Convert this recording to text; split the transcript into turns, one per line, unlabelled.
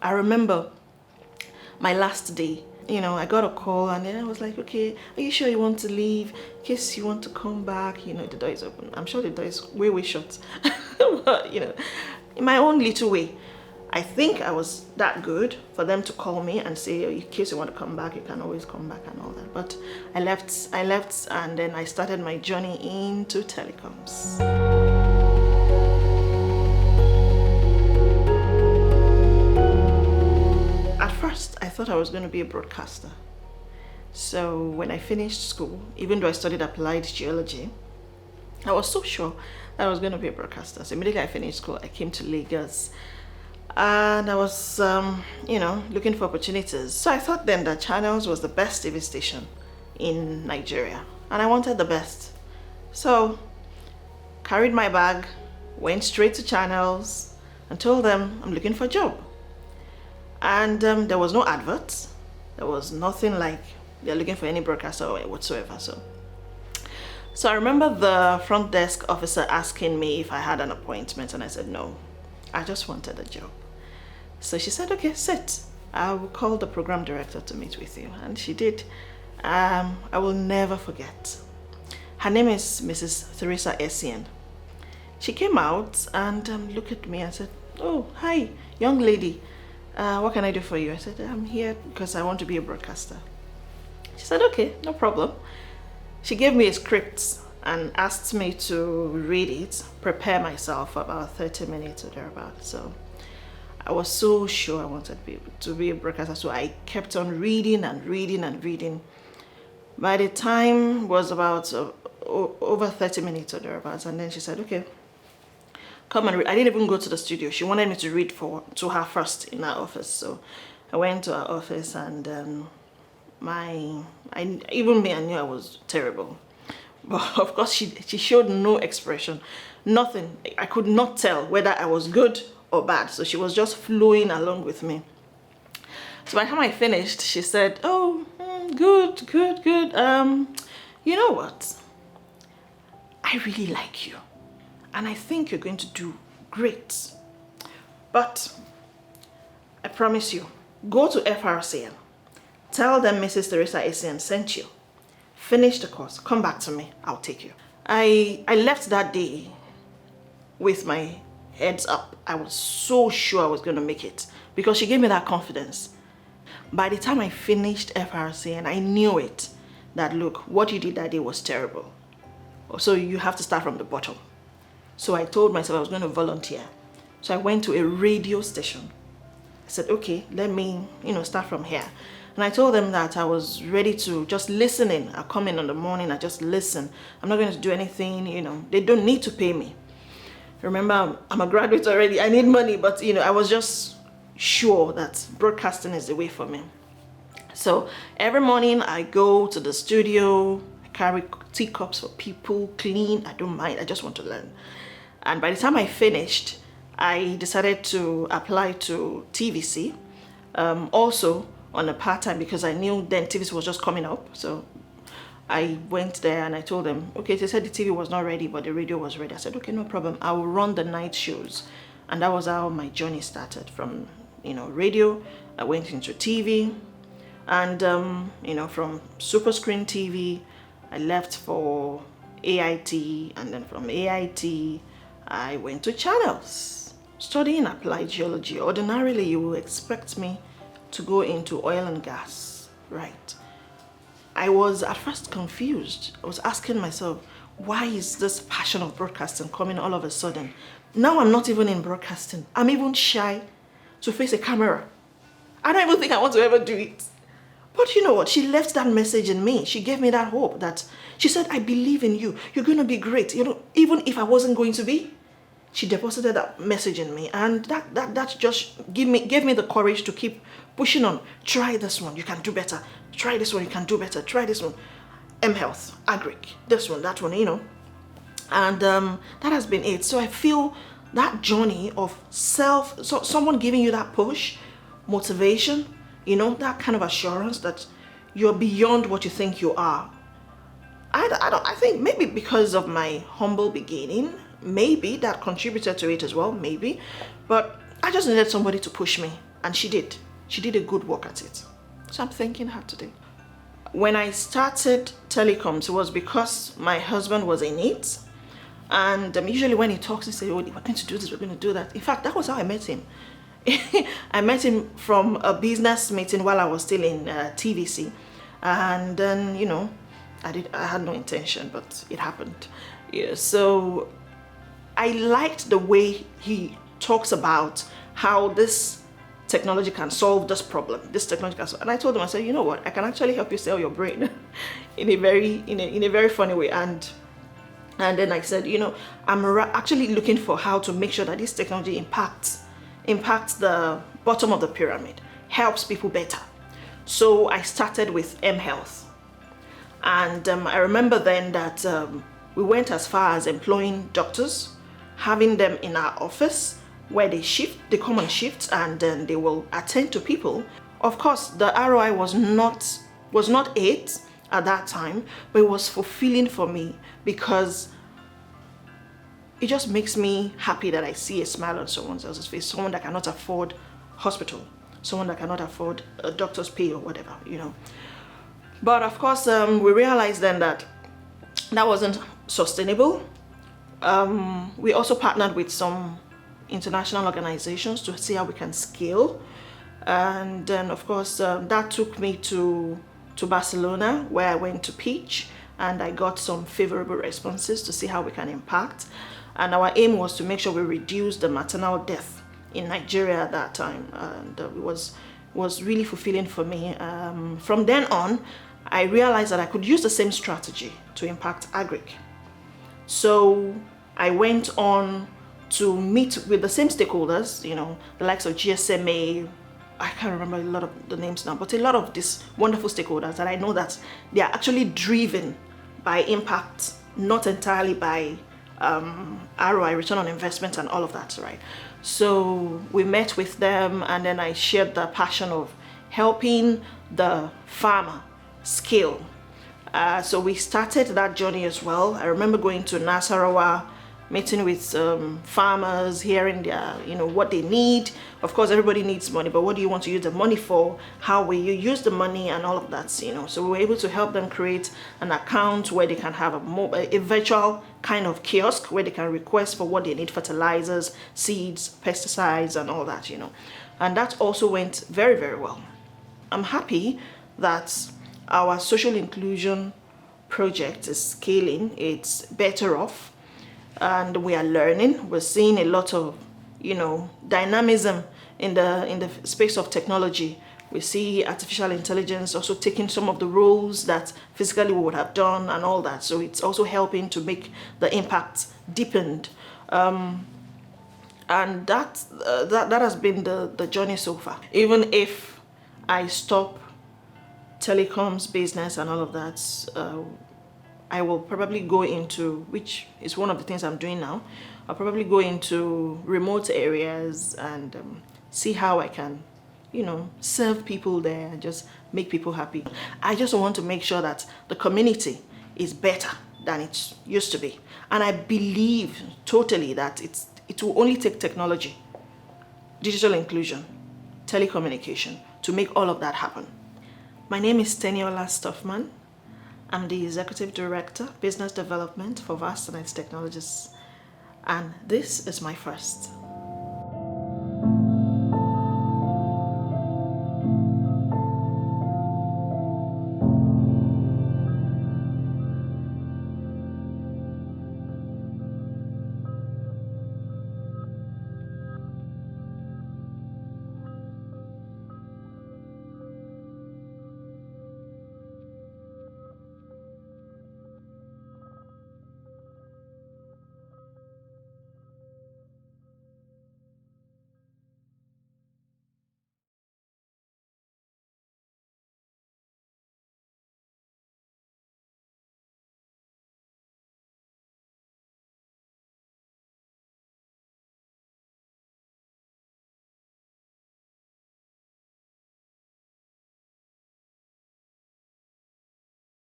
I remember my last day, I got a call and then I was like, okay, are you sure you want to leave? In case you want to come back, the door is open. I'm sure the door is way, way shut. But, in my own little way, I think I was that good for them to call me and say, oh, in case you want to come back, you can always come back and all that. But I left and then I started my journey into telecoms. At first, I thought I was going to be a broadcaster. So when I finished school, even though I studied applied geology, I was so sure that I was going to be a broadcaster. So immediately I finished school, I came to Lagos and I was, looking for opportunities. So I thought then that Channels was the best TV station in Nigeria and I wanted the best. So carried my bag, went straight to Channels and told them I'm looking for a job. And there was no adverts. There was nothing like they're looking for any broadcaster or whatsoever. So I remember the front desk officer asking me if I had an appointment and I said no, I just wanted a job. So she said, okay, sit. I will call the program director to meet with you. And she did. I will never forget. Her name is Mrs. Teresa Essien. She came out and looked at me and said, oh, hi, young lady. What can I do for you? I said, I'm here because I want to be a broadcaster. She said, okay, no problem. She gave me a script and asked me to read it, prepare myself for about 30 minutes or thereabout. So I was so sure I wanted to be a broadcaster. So I kept on reading and reading and reading. By the time was about over 30 minutes or thereabouts. And then she said, okay, come and read. I didn't even go to the studio. She wanted me to read to her first in her office. So I went to her office and I knew I was terrible. But of course she showed no expression, nothing. I could not tell whether I was good or bad. So she was just flowing along with me. So by the time I finished, she said, oh, good. You know what? I really like you. And I think you're going to do great. But I promise you, go to FRCN. Tell them Mrs. Teresa Essien sent you. Finish the course. Come back to me. I'll take you. I left that day with my heads up. I was so sure I was going to make it because she gave me that confidence. By the time I finished FRCN, I knew it. That look, what you did that day was terrible. So you have to start from the bottom. So I told myself I was going to volunteer. So I went to a radio station. I said, okay, let me, start from here. And I told them that I was ready to just listen in. I come in the morning, I just listen. I'm not going to do anything, They don't need to pay me. Remember, I'm a graduate already. I need money, but, I was just sure that broadcasting is the way for me. So every morning I go to the studio, I carry teacups for people, clean. I don't mind. I just want to learn. And by the time I finished, I decided to apply to TVC, also on a part-time because I knew then TVC was just coming up. So I went there and I told them, okay, they said the TV was not ready, but the radio was ready. I said, okay, no problem. I will run the night shows. And that was how my journey started from, radio. I went into TV and, from Super Screen TV, I left for AIT, and then from AIT, I went to Channels, studying applied geology. Ordinarily, you will expect me to go into oil and gas, right? I was at first confused. I was asking myself, why is this passion of broadcasting coming all of a sudden? Now I'm not even in broadcasting. I'm even shy to face a camera. I don't even think I want to ever do it. But you know what? She left that message in me. She gave me that hope that she said, I believe in you. You're going to be great. Even if I wasn't going to be, she deposited that message in me. And that just gave me the courage to keep pushing on. Try this one. You can do better. Try this one. You can do better. Try this one. M-Health, Agric, this one, that one, And that has been it. So I feel that journey of someone giving you that push, motivation, that kind of assurance that you're beyond what you think you are. I think maybe because of my humble beginning, maybe that contributed to it as well, maybe. But I just needed somebody to push me. And she did. She did a good work at it. So I'm thanking her today. When I started telecoms, it was because my husband was in it. And usually when he talks, he says, oh, we're going to do this, we're going to do that. In fact, that was how I met him. I met him from a business meeting while I was still in TVC. And then, you know, I had no intention, but it happened. Yeah, so I liked the way he talks about how this technology can solve this problem. This technology can solve. And I told him, I said, you know what? I can actually help you sell your brain in a very funny way. And then I said, you know, I'm actually looking for how to make sure that this technology impacts the bottom of the pyramid, helps people better. So I started with mHealth. And I remember then that we went as far as employing doctors, having them in our office where they come on shifts, and then they will attend to people. Of course, the ROI was not it at that time, but it was fulfilling for me because it just makes me happy that I see a smile on someone else's face, someone that cannot afford hospital, someone that cannot afford a doctor's pay or whatever, you know. But of course, we realized then that wasn't sustainable. We also partnered with some international organizations to see how we can scale. And then of course, that took me to Barcelona, where I went to pitch, and I got some favorable responses to see how we can impact. And our aim was to make sure we reduce the maternal death in Nigeria at that time. And it was really fulfilling for me. From then on, I realized that I could use the same strategy to impact agric. So I went on to meet with the same stakeholders, you know, the likes of GSMA, I can't remember a lot of the names now, but a lot of these wonderful stakeholders that I know that they are actually driven by impact, not entirely by ROI, return on investment, and all of that, right? So we met with them, and then I shared the passion of helping the farmer scale. So we started that journey as well. I remember going to Nasarawa, meeting with farmers, hearing their, you know, what they need. Of course, everybody needs money, but what do you want to use the money for? How will you use the money, and all of that, you know? So we were able to help them create an account where they can have a virtual kind of kiosk where they can request for what they need: fertilizers, seeds, pesticides, and all that, you know. And that also went very, very well. I'm happy that our social inclusion project is scaling. It's better off, and we are learning. We're seeing a lot of, you know, dynamism in the space of technology. We see artificial intelligence also taking some of the roles that physically we would have done and all that. So it's also helping to make the impact deepened. And that has been the journey so far. Even if I stop telecoms business and all of that, I will probably go into, which is one of the things I'm doing now, I'll probably go into remote areas and see how I can, you know, serve people there and just make people happy. I just want to make sure that the community is better than it used to be. And I believe totally that it will only take technology, digital inclusion, telecommunication to make all of that happen. My name is Teni Stuffman. I'm the Executive Director, Business Development for Vast Technologies, and this is my first.